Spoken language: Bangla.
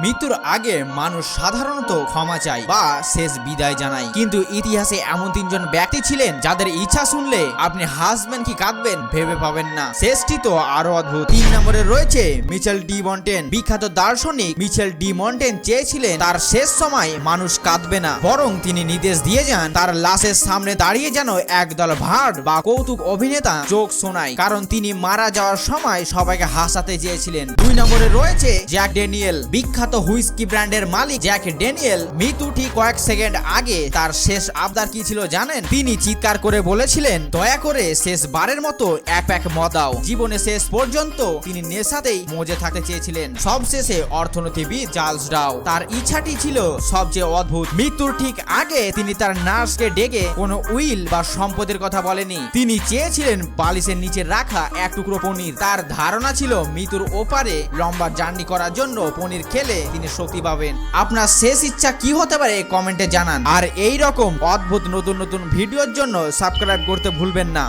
মৃত্যুর আগে মানুষ সাধারণত ক্ষমা চায় বা শেষ বিদায় জানায়, কিন্তু ইতিহাসে এমন তিনজন ব্যক্তি ছিলেন যাদের ইচ্ছা শুনলে আপনি হাসবেন কি কাঁদবেন ভেবে পাবেন না। শেষটি তো আরো অদ্ভুত। 3 নম্বরে রয়েছে মিচেল ডি মন্টেন। বিখ্যাত দার্শনিক মিচেল ডি মন্টেন চেয়েছিলেন তার শেষ সময় মানুষ কাঁদবে না, বরং তিনি নির্দেশ দিয়ে যান তার লাশের সামনে দাঁড়িয়ে যেন একদল ভাট বা কৌতুক অভিনেতা জোক শোনায়, কারণ তিনি মারা যাওয়ার সময় সবাইকে হাসাতে চেয়েছিলেন। 2 নম্বরে রয়েছে জ্যাক ড্যানিয়েল। বিখ্যাত হুইস্কি ব্র্যান্ডের মালিক জ্যাক ড্যানিয়েল মৃত্যু ঠিক কয়েক সেকেন্ড আগে তার শেষ আবদার কি ছিল জানেন? তিনি চিৎকার করে বলেছিলেন, দয়া করে শেষ বারের মতো এক প্যাক মদ দাও। জীবনে শেষ পর্যন্ত তিনি নেশাতেই মজে থাকতে চেয়েছিলেন। সবশেষে অর্থনীতিবিদ চার্লস ডাও, তার ইচ্ছাটি ছিল সবচেয়ে অদ্ভুত। মৃত্যুর ঠিক আগে তিনি তার নার্সকে ডেকে কোনো উইল বা সম্পদের কথা বলেনি। তিনি চেয়েছিলেন বালিশের নিচে রাখা এক টুকরো পনির। তার ধারণা ছিল মৃত্যুর ওপারে লম্বা জার্নি করার জন্য পনির খেলে তিনি শক্তি পাবেন। আপনার শেষ ইচ্ছা কি হতে পারে কমেন্টে জানান। আর এই রকম অদ্ভুত নতুন নতুন ভিডিওর জন্য সাবস্ক্রাইব করতে ভুলবেন না।